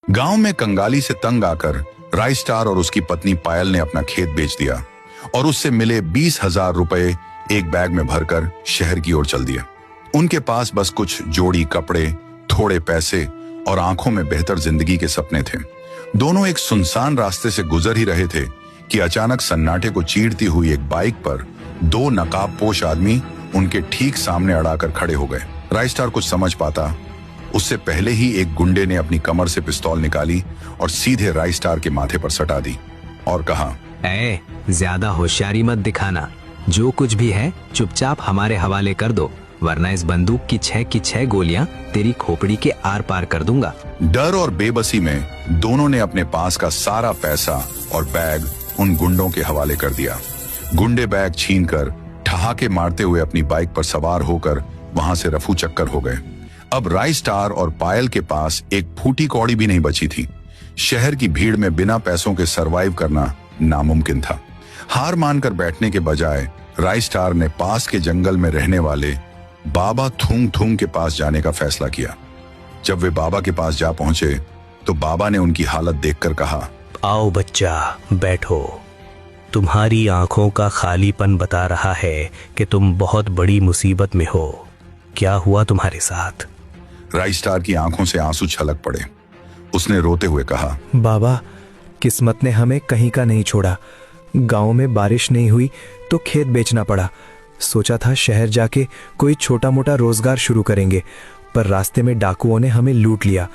गांव में कंगाली से तंग आकर राइस्टार और उसकी पत्नी पायल ने अपना खेत बेच दिया और उससे मिले 20,000 रुपए एक बैग में भरकर शहर की ओर चल दिए। उनके पास बस कुछ जोड़ी कपड़े, थोड़े पैसे और आंखों में बेहतर जिंदगी के सपने थे। दोनों एक सुनसान रास्ते से गुजर ही रहे थे कि अचानक सन्नाटे को चीरती हुई एक बाइक पर 2 नकाबपोश आदमी उनके ठीक सामने अड़ाकर खड़े हो गए। राइस्टार कुछ समझ पाता उससे पहले ही एक गुंडे ने अपनी कमर से पिस्तौल निकाली और सीधे राइस्टार के माथे पर सटा दी और कहा, ज्यादा होशियारी मत दिखाना, जो कुछ भी है चुपचाप हमारे हवाले कर दो, वरना इस बंदूक की 6 गोलियां तेरी खोपड़ी के आर पार कर दूंगा। डर और बेबसी में दोनों ने अपने पास का सारा पैसा और बैग उन गुंडों के हवाले कर दिया। गुंडे बैग छीनकर ठहाके मारते हुए अपनी बाइक पर सवार होकर वहां से रफू चक्कर हो गए। अब राइस्टार और पायल के पास एक फूटी कौड़ी भी नहीं बची थी। शहर की भीड़ में बिना पैसों के सरवाइव करना नामुमकिन था। हार मानकर बैठने के बजाय राइस्टार ने पास के जंगल में रहने वाले बाबा थूंग थूंग के पास जाने का फैसला किया। जब वे बाबा के पास जा पहुंचे तो बाबा ने उनकी हालत देखकर कहा, आओ बच्चा, बैठो। तुम्हारी आंखों का खालीपन बता रहा है कि तुम बहुत बड़ी मुसीबत में हो। क्या हुआ तुम्हारे साथ? राइस्टार की आंखों से आंसू छलक पड़े। उसने रोते हुए कहा, बाबा, किस्मत ने हमें कहीं का नहीं छोड़ा। गांव में बारिश नहीं हुई तो खेत बेचना पड़ा। सोचा था शहर जाके कोई छोटा मोटा रोजगार शुरू करेंगे, पर रास्ते में डाकुओं ने हमें लूट लिया।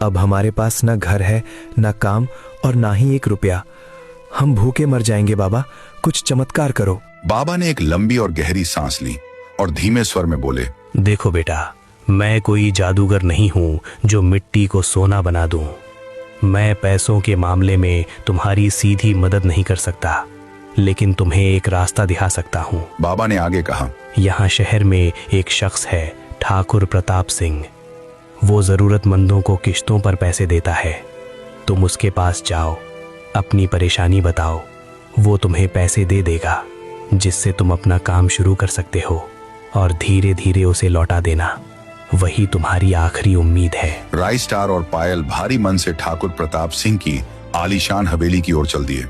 अब हमारे पास ना घर है, ना काम और ना ही 1 रुपया। हम भूखे मर जाएंगे बाबा, कुछ चमत्कार करो। बाबा ने एक लंबी और गहरी सांस ली और धीमे स्वर में बोले, देखो बेटा, मैं कोई जादूगर नहीं हूं जो मिट्टी को सोना बना दूं। मैं पैसों के मामले में तुम्हारी सीधी मदद नहीं कर सकता, लेकिन तुम्हें एक रास्ता दिखा सकता हूं। बाबा ने आगे कहा, यहाँ शहर में एक शख्स है, ठाकुर प्रताप सिंह। वो जरूरतमंदों को किश्तों पर पैसे देता है। तुम उसके पास जाओ, अपनी परेशानी बताओ, वो तुम्हें पैसे दे देगा, जिससे तुम अपना काम शुरू कर सकते हो और धीरे धीरे उसे लौटा देना। वही तुम्हारी आखिरी उम्मीद है। राइस्टार और पायल भारी मन से ठाकुर प्रताप सिंह की आलीशान हवेली की ओर चल दिए।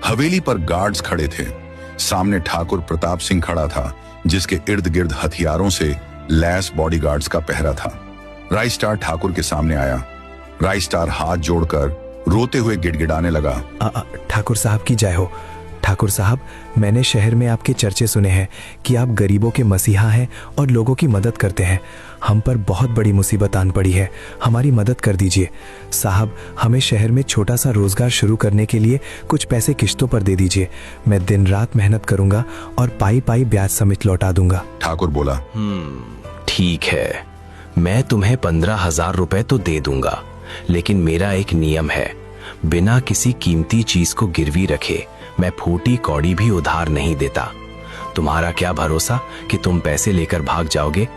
हवेली पर गार्ड्स खड़े थे। सामने ठाकुर प्रताप सिंह खड़ा था, जिसके इर्द गिर्द हथियारों से लैस बॉडीगार्ड्स का पहरा था। राइस्टार ठाकुर के सामने आया। राइस्टार हाथ जोड़कर रोते हुए गिड़गिड़ाने लगा, ठाकुर साहब की जय हो। ठाकुर साहब, मैंने शहर में आपके चर्चे सुने हैं कि आप गरीबों के मसीहा हैं और लोगों की मदद करते हैं। हम पर बहुत बड़ी मुसीबत आन पड़ी है, हमारी मदद कर दीजिए। साहब, हमें शहर में छोटा सा रोजगार शुरू करने के लिए कुछ पैसे किश्तों पर दे दीजिए। मैं दिन रात मेहनत करूंगा और पाई पाई ब्याज समेत लौटा दूंगा। ठाकुर बोला, ठीक है, मैं तुम्हें 15,000 रुपए तो दे दूंगा, लेकिन मेरा एक नियम है, बिना किसी कीमती चीज को गिरवी रखे मैं फूटी कौड़ी भी उधार नहीं देता। तुम्हारा क्या भरोसा कि तुम पैसे लेकर भाग जाओगे?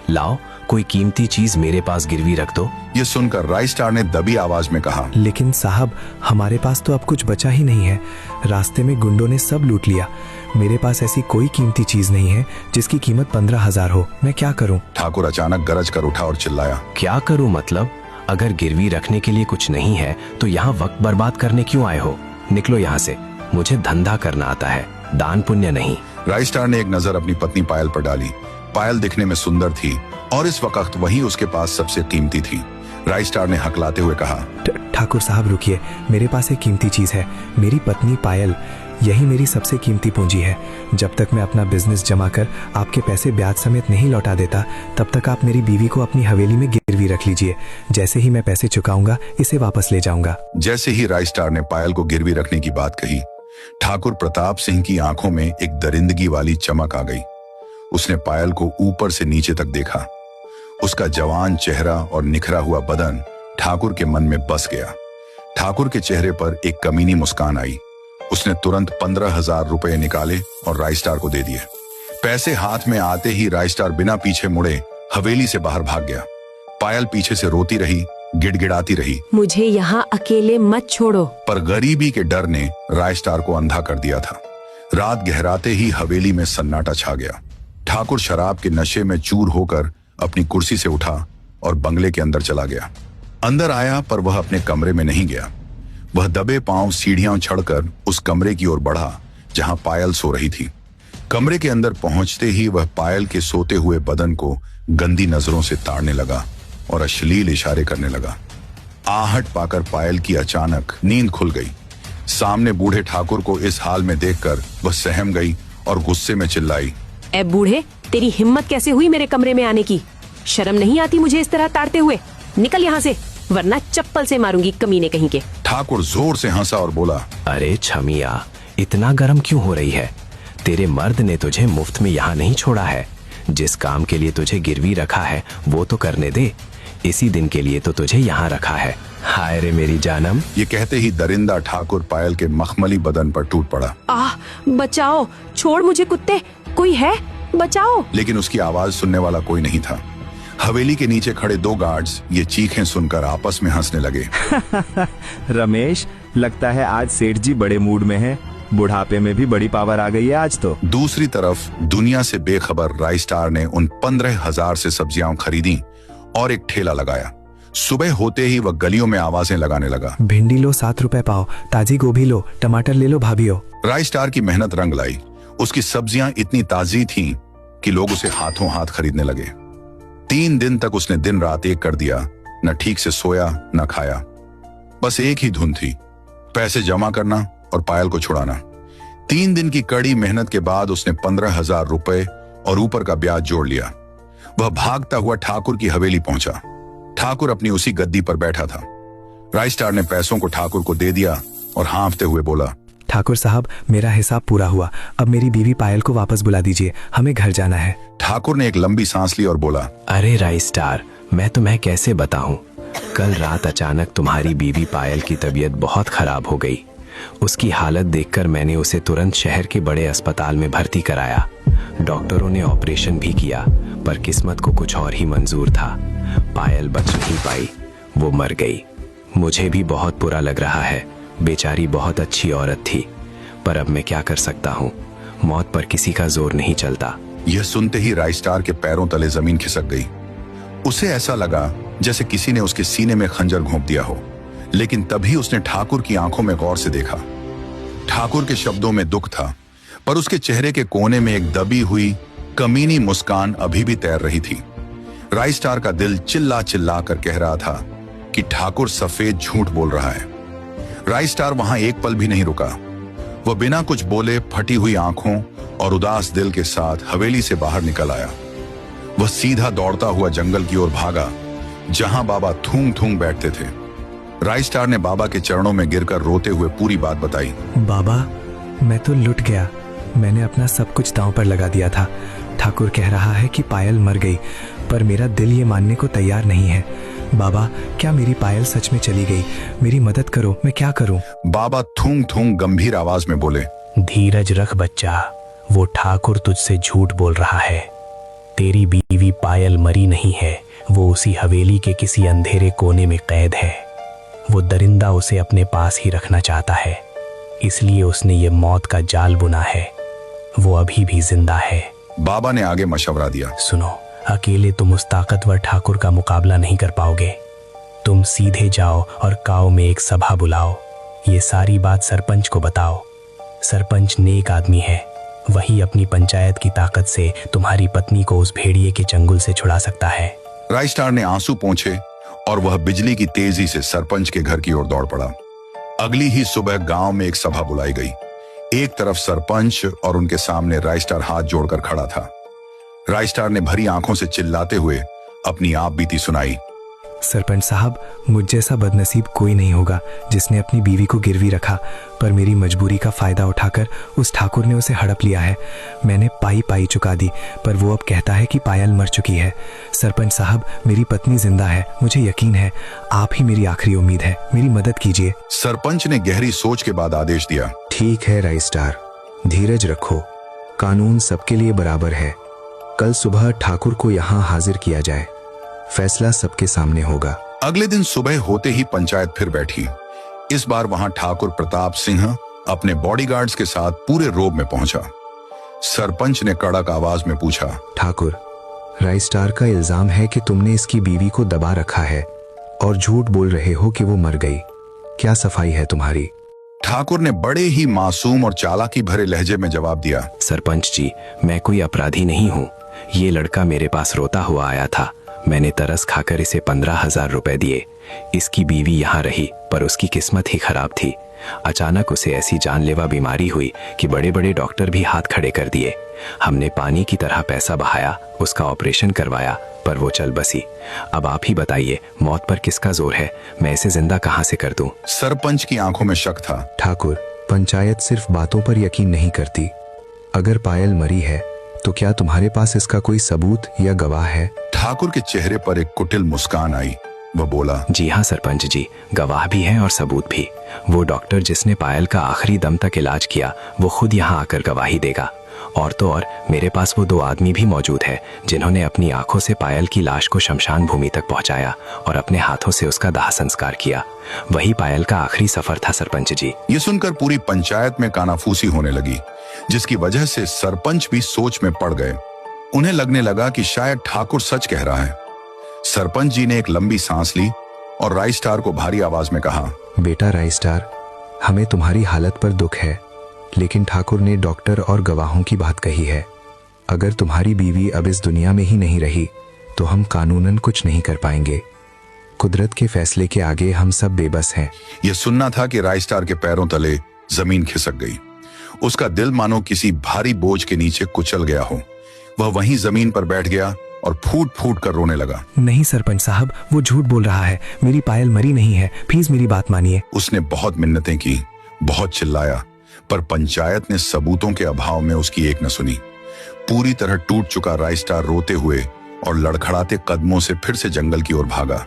लाओ, कोई कीमती चीज मेरे पास गिरवी रख दो। ये सुनकर राइस्टार ने दबी आवाज में कहा, लेकिन साहब, हमारे पास तो अब कुछ बचा ही नहीं है। रास्ते में गुंडों ने सब लूट लिया। मेरे पास ऐसी कोई कीमती चीज नहीं है जिसकी कीमत 15,000 हो। मैं क्या करूं? ठाकुर अचानक गरज कर उठा और चिल्लाया, क्या करूं मतलब? अगर गिरवी रखने के लिए कुछ नहीं है तो यहाँ वक्त बर्बाद करने क्यों आए हो? निकलो यहाँ से, मुझे धंधा करना आता है, दान पुण्य नहीं। राइस्टार ने एक नजर अपनी पत्नी पायल पर डाली। पायल दिखने में सुंदर थी और इस वक्त वही उसके पास सबसे कीमती थी। राइस्टार ने हकलाते हुए कहा, ठाकुर साहब रुकिए, मेरे पास एक कीमती चीज है, मेरी पत्नी पायल। यही मेरी सबसे कीमती पूंजी है। जब तक मैं अपना बिजनेस जमा कर आपके पैसे ब्याज समेत नहीं लौटा देता, तब तक आप मेरी बीवी को अपनी हवेली में गिरवी रख लीजिए। जैसे ही मैं पैसे चुकाऊंगा, इसे वापस ले जाऊंगा। जैसे ही राइस्टार ने पायल को गिरवी रखने की बात कही, ठाकुर प्रताप सिंह की आंखों में एक दरिंदगी वाली चमक आ गई। उसने पायल को ऊपर से नीचे तक देखा। उसका जवान चेहरा और निखरा हुआ बदन ठाकुर के मन में बस गया। ठाकुर के चेहरे पर एक कमीनी मुस्कान आई। उसने तुरंत 15,000 रुपए निकाले और राइस्टार को दे दिए। पैसे हाथ में आते ही राइस्टार बिना पीछे मुड़े हवेली से बाहर भाग गया। पायल पीछे से रोती रही, गिड़गिड़ाती रही, मुझे यहाँ अकेले मत छोड़ो। पर गरीबी के डर ने राइस्टार को अंधा कर दिया था। रात गहराते ही हवेली में सन्नाटा छा गया। ठाकुर शराब के नशे में चूर होकर अपनी कुर्सी से उठा और बंगले के अंदर चला गया। अंदर आया पर वह अपने कमरे में नहीं गया। वह दबे पांव सीढ़ियां चढ़कर उस कमरे की ओर बढ़ा जहां पायल सो रही थी। कमरे के अंदर पहुंचते ही वह पायल के सोते हुए बदन को गंदी नजरों से ताड़ने लगा और अश्लील इशारे करने लगा। आहट पाकर पायल की अचानक नींद खुल गई। सामने बूढ़े ठाकुर को इस हाल में देखकर वह सहम गई और गुस्से में चिल्लाई, ए बूढ़े, तेरी हिम्मत कैसे हुई मेरे कमरे में आने की? शर्म नहीं आती मुझे इस तरह ताड़ते हुए? निकल यहाँ से, वरना चप्पल से मारूंगी कमीने कहीं के। ठाकुर जोर से हंसा और बोला, अरे छमिया, इतना गर्म क्यों हो रही है? तेरे मर्द ने तुझे मुफ्त में यहाँ नहीं छोड़ा है। जिस काम के लिए तुझे गिरवी रखा है वो तो करने दे। इसी दिन के लिए तो तुझे यहाँ रखा है। हाय रे मेरी जानम। ये कहते ही दरिंदा ठाकुर पायल के मखमली बदन पर टूट पड़ा। आह, बचाओ, छोड़ मुझे कुत्ते, कोई है? बचाओ। लेकिन उसकी आवाज सुनने वाला कोई नहीं था। हवेली के नीचे खड़े 2 गार्ड्स ये चीखें सुनकर आपस में हंसने लगे। रमेश, लगता है आज सेठ जी बड़े मूड में हैं। बुढ़ापे में भी बड़ी पावर आ गई है आज तो। दूसरी तरफ दुनिया से बेखबर राइस्टार ने उन 15,000 से सब्जियां खरीदी और एक ठेला लगाया। सुबह होते ही वह गलियों में आवाजें लगाने लगा, भिंडी लो 7 रुपए पाव, ताजी गोभी लो, टमाटर ले लो भाभीओ। राइस्टार की मेहनत रंग लाई। उसकी सब्जियां इतनी ताजी थीं कि लोग उसे हाथों हाथ खरीदने लगे। 3 दिन तक उसने दिन रात एक कर दिया। न ठीक से सोया न खाया, बस एक ही धुन थी, पैसे जमा करना और पायल को छुड़ाना। 3 दिन की कड़ी मेहनत के बाद उसने 15,000 रुपए और ऊपर का ब्याज जोड़ लिया। वह भागता हुआ ठाकुर की हवेली पहुंचा। ठाकुर अपनी उसी गद्दी पर बैठा था। राइस्टार ने पैसों को ठाकुर को दे दिया और हाँफते हुए बोला, ठाकुर साहब, मेरा हिसाब पूरा हुआ। अब मेरी बीवी पायल को वापस बुला दीजिए, हमें घर जाना है। ठाकुर ने एक लंबी सांस ली और बोला, अरे राइस्टार, मैं तुम्हें कैसे बताऊं? कल रात अचानक तुम्हारी बीवी पायल की तबीयत बहुत खराब हो गई। उसकी हालत देखकर मैंने उसे तुरंत शहर के बड़े अस्पताल में भर्ती कराया। डॉक्टरों ने ऑपरेशन भी किया, पर किस्मत को कुछ और ही मंजूर था। पायल बच नहीं पाई, वो मर गई। मुझे भी बहुत बुरा लग रहा है। बेचारी बहुत अच्छी औरत थी, पर अब मैं क्या कर सकता हूँ? मौत पर किसी का जोर नहीं चलता। यह सुनते ही राइस्टार के पैरों तले जमीन खिसक गई। उसे ऐसा लगा जैसे किसी ने उसके सीने में खंजर घोंप दिया हो। लेकिन तभी उसने ठाकुर की आंखों में गौर से देखा। ठाकुर के शब्दों में दुख था, पर उसके चेहरे के कोने में एक दबी हुई कमीनी मुस्कान अभी भी तैर रही थी। राइस्टार का दिल चिल्ला चिल्ला कर कह रहा था कि ठाकुर सफेद झूठ बोल रहा है। राइस्टार वहां एक पल भी नहीं रुका। वह बिना कुछ बोले फटी हुई आंखों और उदास दिल के साथ हवेली से बाहर निकल आया। वह सीधा दौड़ता हुआ जंगल की ओर भागा, जहां बाबा थूम थूम बैठते थे। राइस्टार ने बाबा के चरणों में गिरकर रोते हुए पूरी बात बताई। बाबा, मैं तो लुट गया। मैंने अपना सब कुछ दांव पर लगा दिया था। ठाकुर कह रहा है कि पायल मर गई, पर मेरा दिल ये मानने को तैयार नहीं है। बाबा, क्या मेरी पायल सच में चली गई? मेरी मदद करो, मैं क्या करूं? बाबा थूम थूम गंभीर आवाज में बोले, धीरज रख बच्चा, वो ठाकुर तुझसे झूठ बोल रहा है। तेरी बीवी पायल मरी नहीं है, वो उसी हवेली के किसी अंधेरे कोने में कैद है। वो दरिंदा उसे अपने पास ही रखना चाहता है, इसलिए उसने ये मौत का जाल बुना है। वो अभी भी जिंदा है। बाबा ने आगे मशवरा दिया, सुनो, अकेले तुम उस ताकतवर ठाकुर का मुकाबला नहीं कर पाओगे। तुम सीधे जाओ और गांव में एक सभा बुलाओ। ये सारी बात सरपंच को बताओ। सरपंच नेक आदमी है, वही अपनी पंचायत की ताकत से तुम्हारी पत्नी को उस भेड़िए के चंगुल से छुड़ा सकता है। राइस्टार ने आंसू पोंछे और वह बिजली की तेजी से सरपंच के घर की ओर दौड़ पड़ा। अगली ही सुबह गांव में एक सभा बुलाई गई। एक तरफ सरपंच और उनके सामने राइस्टार हाथ जोड़कर खड़ा था। राइस्टार ने भरी आंखों से चिल्लाते हुए अपनी आप बीती सुनाई। सरपंच साहब, मुझ जैसा बदनसीब कोई नहीं होगा जिसने अपनी बीवी को गिरवी रखा, पर मेरी मजबूरी का फायदा उठाकर उस ठाकुर ने उसे हड़प लिया है। मैंने पाई पाई चुका दी, पर वो अब कहता है कि पायल मर चुकी है। सरपंच साहब, मेरी पत्नी जिंदा है, मुझे यकीन है। आप ही मेरी आखिरी उम्मीद है, मेरी मदद कीजिए। सरपंच ने गहरी सोच के बाद आदेश दिया, ठीक है राइस्टार, धीरज रखो। कानून सबके लिए बराबर है। कल सुबह ठाकुर को यहाँ हाजिर किया जाए, फैसला सबके सामने होगा। अगले दिन सुबह होते ही पंचायत फिर बैठी। इस बार वहां ठाकुर प्रताप सिंह अपने बॉडीगार्ड्स के साथ पूरे रोब में पहुंचा। सरपंच ने कड़क आवाज में पूछा, ठाकुर, राइस्टार का इल्जाम है कि तुमने इसकी बीवी को दबा रखा है। और झूठ बोल रहे हो कि वो मर गई। क्या सफाई है तुम्हारी? ठाकुर ने बड़े ही मासूम और चालाकी भरे लहजे में जवाब दिया। सरपंच जी, मैं कोई अपराधी नहीं हूँ। ये लड़का मेरे पास रोता हुआ आया था। मैंने तरस खाकर इसे 15,000 रुपए दिए। इसकी बीवी यहाँ रही, पर उसकी किस्मत ही खराब थी। अचानक उसे ऐसी जानलेवा बीमारी हुई कि बड़े बड़े डॉक्टर भी हाथ खड़े कर दिए। हमने पानी की तरह पैसा बहाया, उसका ऑपरेशन करवाया, पर वो चल बसी। अब आप ही बताइए, मौत पर किसका जोर है? मैं इसे जिंदा कहाँ से कर दूं? सरपंच की आंखों में शक था। ठाकुर, पंचायत सिर्फ बातों पर यकीन नहीं करती। अगर पायल मरी है तो क्या तुम्हारे पास इसका कोई सबूत या गवाह है? ठाकुर के चेहरे पर एक कुटिल मुस्कान आई। वह बोला, जी हाँ सरपंच जी, गवाह भी हैं और सबूत भी। वो डॉक्टर जिसने पायल का आखिरी दम तक इलाज किया, वो खुद यहाँ आकर गवाही देगा। और तो और मेरे पास वो 2 आदमी भी मौजूद है जिन्होंने अपनी आंखों से पायल की लाश को शमशान भूमि तक पहुंचाया और अपने हाथों से उसका दाह संस्कार किया। वही पायल का आखिरी सफर था सरपंच जी। ये सुनकर पूरी पंचायत में कानाफूसी होने लगी, जिसकी वजह से सरपंच भी सोच में पड़ गए। उन्हें लगने लगा कि शायद ठाकुर सच कह रहा है। सरपंच जी ने एक लंबी सांस ली और राई स्टार को भारी आवाज में कहा, बेटा राई स्टार, हमें तुम्हारी हालत पर दुख है, लेकिन ठाकुर ने डॉक्टर और गवाहों की बात कही है। अगर तुम्हारी बीवी अब इस दुनिया में ही नहीं रही तो हम कानूनन कुछ नहीं कर पाएंगे। कुदरत के फैसले के आगे हम सब बेबस हैं। यह सुनना था कि राई स्टार के पैरों तले जमीन खिसक गई। उसका दिल मानो किसी भारी बोझ के नीचे कुचल गया हो। वह वहीं जमीन पर बैठ गया और फूट फूट कर रोने लगा। नहीं सरपंच साहब, वो झूठ बोल रहा है। मेरी पायल मरी नहीं है, प्लीज मेरी बात मानिए। उसने बहुत मिन्नतें की, बहुत चिल्लाया, पर पंचायत ने सबूतों के अभाव में उसकी एक न सुनी। पूरी तरह टूट चुका राई स्टार रोते हुए और लड़खड़ाते कदमों से फिर से जंगल की ओर भागा।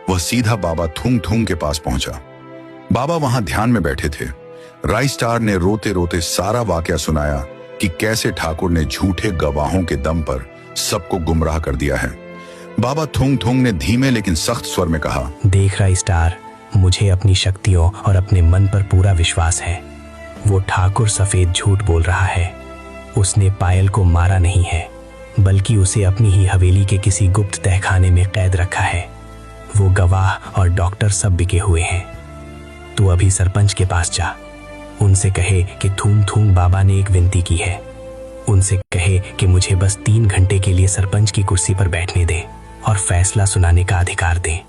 वह सीधा बाबा थूंग थूंग के पास पहुंचा। बाबा वहां ध्यान में बैठे थे। राई स्टार ने रोते रोते सारा वाकया सुनाया कि कैसे ठाकुर ने झूठे गवाहों के दम पर सबको गुमराह कर दिया है। बाबा थूंग थूंग ने धीमे लेकिन सख्त स्वर में कहा, देख राई स्टार, मुझे अपनी शक्तियों और अपने मन पर पूरा विश्वास है। वो ठाकुर सफेद झूठ बोल रहा है। उसने पायल को मारा नहीं है, बल्कि उसे अपनी ही हवेली के किसी गुप्त तहखाने में कैद रखा है। वो गवाह और डॉक्टर सब बिके हुए हैं। तू अभी सरपंच के पास जा, उनसे कहे कि थूम थूम बाबा ने एक विनती की है। उनसे कहे कि मुझे बस 3 घंटे के लिए सरपंच की कुर्सी पर बैठने दे और फैसला सुनाने का अधिकार दे।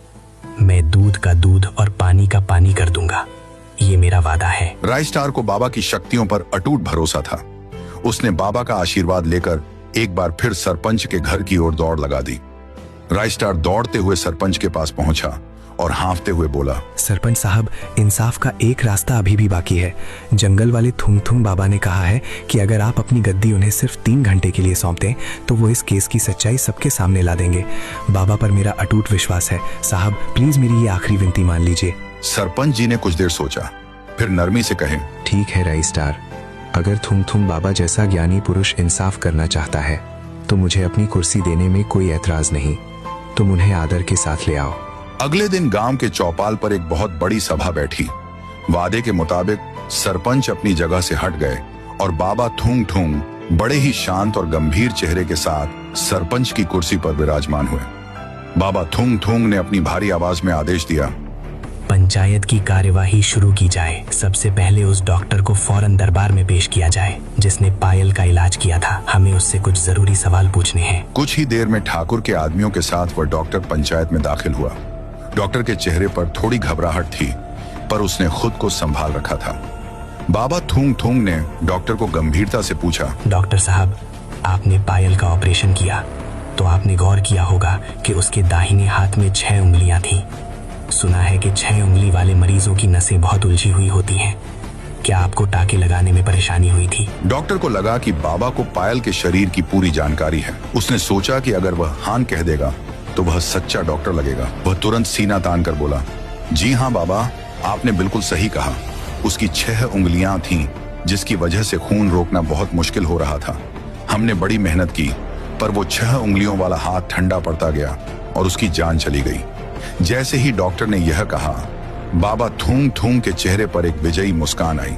मैं दूध का दूध और पानी का पानी कर दूंगा, ये मेरा वादा है। राई स्टार को बाबा की शक्तियों पर अटूट भरोसा था। उसने बाबा का आशीर्वाद लेकर एक बार फिर सरपंच के घर की ओर दौड़ लगा दी। राई स्टार दौड़ते हुए सरपंच के पास पहुंचा और हांफते हुए बोला, सरपंच साहब, इंसाफ का एक रास्ता अभी भी बाकी है। जंगल वाले थुंग थुंग बाबा ने कहा है कि अगर आप अपनी गद्दी उन्हें सिर्फ 3 घंटे के लिए सौंप दें तो वो इस केस की सच्चाई सबके सामने ला देंगे। बाबा पर मेरा अटूट विश्वास है। साहब, प्लीज मेरी ये आखिरी विनती मान लीजिए। सरपंच जी ने कुछ देर सोचा, फिर नरमी से कहे, ठीक है राई स्टार, अगर थुम थुम बाबा जैसा ज्ञानी पुरुष इंसाफ करना चाहता है तो मुझे अपनी कुर्सी देने में कोई ऐतराज नहीं। तुम उन्हें आदर के साथ ले आओ। अगले दिन गांव के चौपाल पर एक बहुत बड़ी सभा बैठी। वादे के मुताबिक सरपंच अपनी जगह से हट गए और बाबा थूंग थूंग बड़े ही शांत और गंभीर चेहरे के साथ सरपंच की कुर्सी पर विराजमान हुए। बाबा थूंग थूंग ने अपनी भारी आवाज में आदेश दिया, पंचायत की कार्यवाही शुरू की जाए। सबसे पहले उस डॉक्टर को फौरन दरबार में पेश किया जाए जिसने पायल का इलाज किया था। हमें उससे कुछ जरूरी सवाल पूछने हैं। कुछ ही देर में ठाकुर के आदमियों के साथ वह डॉक्टर पंचायत में दाखिल हुआ। डॉक्टर के चेहरे पर थोड़ी घबराहट थी, पर उसने खुद को संभाल रखा था। बाबा थूंग थूंग ने डॉक्टर को गंभीरता से पूछा, डॉक्टर साहब, आपने पायल का ऑपरेशन किया तो आपने गौर किया होगा कि उसके दाहिने हाथ में 6 उंगलियां थी। सुना है कि 6 उंगली वाले मरीजों की नसें बहुत उलझी हुई होती हैं। क्या आपको टाके लगाने में परेशानी हुई थी? डॉक्टर को लगा कि बाबा को पायल के शरीर की पूरी जानकारी है। उसने सोचा कि अगर वह हां कह देगा तो वह सच्चा डॉक्टर लगेगा। वह तुरंत सीना तान कर बोला, जी हाँ बाबा, आपने बिल्कुल सही कहा। उसकी 6 उंगलियां थीं, जिसकी वजह से खून रोकना बहुत मुश्किल हो रहा था। हमने बड़ी मेहनत की, पर वो 6 उंगलियों वाला हाथ ठंडा पड़ता गया और उसकी जान चली गई। जैसे ही डॉक्टर ने यह कहा, बाबा थूंग थूंग के चेहरे पर एक विजयी मुस्कान आई।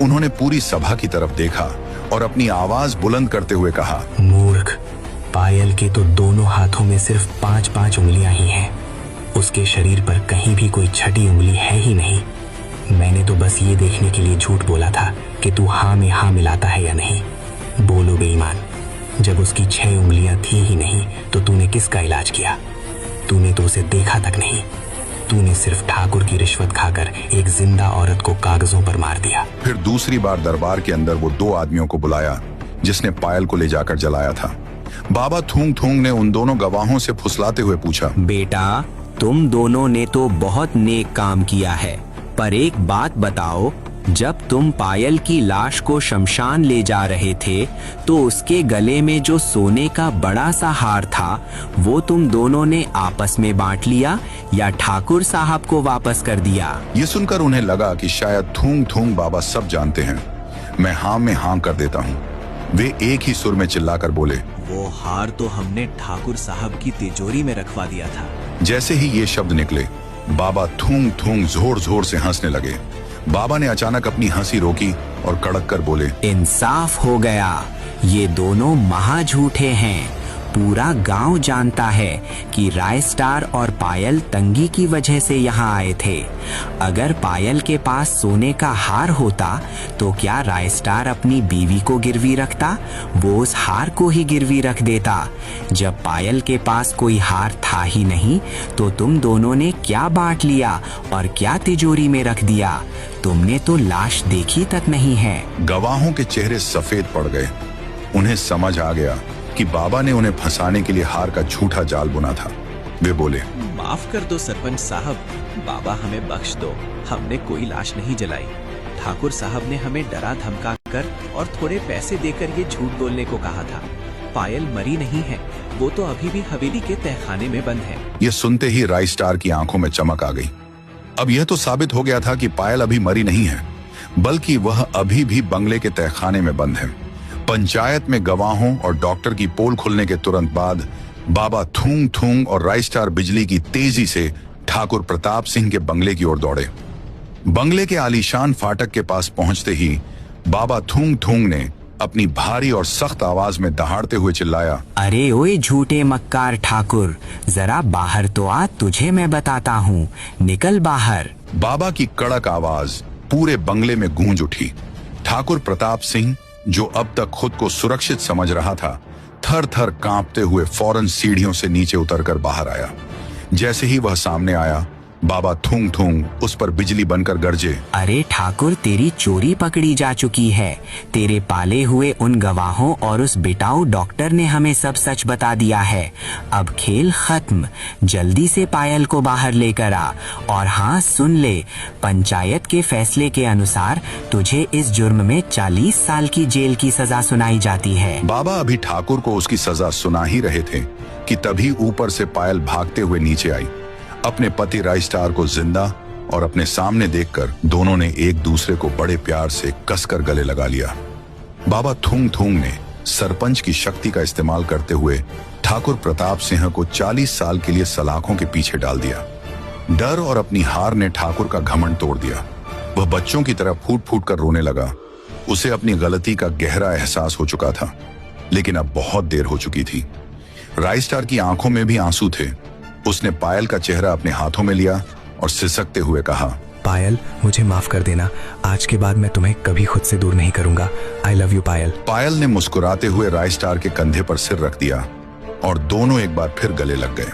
उन्होंने पूरी सभा की तरफ देखा और अपनी आवाज बुलंद करते हुए कहा, मूर्ख, पायल के तो दोनों हाथों में सिर्फ 5-5 उंगलियां ही हैं। उसके शरीर पर कहीं भी कोई छठी उंगली है ही नहीं। मैंने तो बस ये देखने के लिए झूठ बोला था कि तू हाँ में हाँ मिलाता है या नहीं। बोलो बेईमान, जब उसकी 6 उंगलियां थी ही नहीं तो तूने किसका इलाज किया? तूने तो उसे देखा तक नहीं। तूने सिर्फ ठाकुर की रिश्वत खाकर एक जिंदा औरत को कागजों पर मार दिया। फिर दूसरी बार दरबार के अंदर वो 2 आदमियों को बुलाया जिसने पायल को ले जाकर जलाया था। बाबा थूंग थूंग ने उन दोनों गवाहों से फुसलाते हुए पूछा, बेटा, तुम दोनों ने तो बहुत नेक काम किया है, पर एक बात बताओ, जब तुम पायल की लाश को शमशान ले जा रहे थे तो उसके गले में जो सोने का बड़ा सा हार था वो तुम दोनों ने आपस में बांट लिया या ठाकुर साहब को वापस कर दिया? ये सुनकर उन्हें लगा कि शायद थूंग थूंग बाबा सब जानते हैं। मैं हाँ में हाँ कर देता हूँ। वे एक ही सुर में चिल्लाकर बोले, वो हार तो हमने ठाकुर साहब की तिजोरी में रखवा दिया था। जैसे ही ये शब्द निकले बाबा थूंग थूंग जोर जोर से हंसने लगे। बाबा ने अचानक अपनी हंसी रोकी और कड़क कर बोले, इंसाफ हो गया, ये दोनों महा झूठे हैं। पूरा गांव जानता है कि राय स्टार और पायल तंगी की वजह से यहाँ आए थे। अगर पायल के पास सोने का हार होता तो क्या राय स्टार अपनी बीवी को गिरवी रखता? वो उस हार को ही गिरवी रख देता। जब पायल के पास कोई हार था ही नहीं तो तुम दोनों ने क्या बांट लिया और क्या तिजोरी में रख दिया? तुमने तो लाश देखी तक नहीं है। गवाहों के चेहरे सफेद पड़ गए। उन्हें समझ आ गया कि बाबा ने उन्हें फंसाने के लिए हार का झूठा जाल बुना था। वे बोले, माफ कर दो सरपंच साहब, बाबा हमें बख्श दो, हमने कोई लाश नहीं जलाई। ठाकुर साहब ने हमें डरा धमका कर और थोड़े पैसे देकर ये झूठ बोलने को कहा था। पायल मरी नहीं है, वो तो अभी भी हवेली के तहखाने में बंद है। ये सुनते ही राय स्टार की आंखों में चमक आ गई। अब यह तो साबित हो गया था कि पायल अभी मरी नहीं है, बल्कि वह अभी भी बंगले के तहखाने में बंद है। पंचायत में गवाहों और डॉक्टर की पोल खुलने के तुरंत बाद बाबा थूंग थूंग और राय स्टार बिजली की तेजी से ठाकुर प्रताप सिंह के बंगले की ओर दौड़े। बंगले के आलीशान फाटक के पास पहुंचते ही बाबा थूंग थूंग ने अपनी भारी और सख्त आवाज में दहाड़ते हुए चिल्लाया, अरे ओए झूठे मक्कार ठाकुर, जरा बाहर तो आ, तुझे मैं बताता हूँ, निकल बाहर। बाबा की कड़क आवाज पूरे बंगले में गूंज उठी। ठाकुर प्रताप सिंह, जो अब तक खुद को सुरक्षित समझ रहा था, थर थर कांपते हुए फौरन सीढ़ियों से नीचे उतरकर बाहर आया। जैसे ही वह सामने आया, बाबा थूंग थूंग उस पर बिजली बनकर गरजे, अरे ठाकुर, तेरी चोरी पकड़ी जा चुकी है। तेरे पाले हुए उन गवाहों और उस बिटाऊ डॉक्टर ने हमें सब सच बता दिया है। अब खेल खत्म, जल्दी से पायल को बाहर लेकर आ। और हाँ सुन ले, पंचायत के फैसले के अनुसार तुझे इस जुर्म में 40 साल की जेल की सजा सुनाई जाती है। बाबा अभी ठाकुर को उसकी सजा सुना ही रहे थे कि तभी ऊपर से पायल भागते हुए नीचे आई। अपने पति राय स्टार को जिंदा और अपने सामने देखकर दोनों ने एक दूसरे को बड़े प्यार से कसकर गले लगा लिया। बाबा थूंग थूंग ने सरपंच की शक्ति का इस्तेमाल करते हुए ठाकुर प्रताप सिंह को 40 साल के लिए सलाखों के पीछे डाल दिया। डर और अपनी हार ने ठाकुर का घमंड तोड़ दिया। वह बच्चों की तरह फूट फूट कर रोने लगा। उसे अपनी गलती का गहरा एहसास हो चुका था, लेकिन अब बहुत देर हो चुकी थी। राय स्टार की आंखों में भी आंसू थे। उसने पायल का चेहरा अपने हाथों में लिया और सिसकते हुए कहा, पायल, मुझे माफ कर देना। आज के बाद मैं तुम्हें कभी खुद से दूर नहीं करूंगा। आई लव यू पायल। पायल ने मुस्कुराते हुए राय स्टार के कंधे पर सिर रख दिया और दोनों एक बार फिर गले लग गए।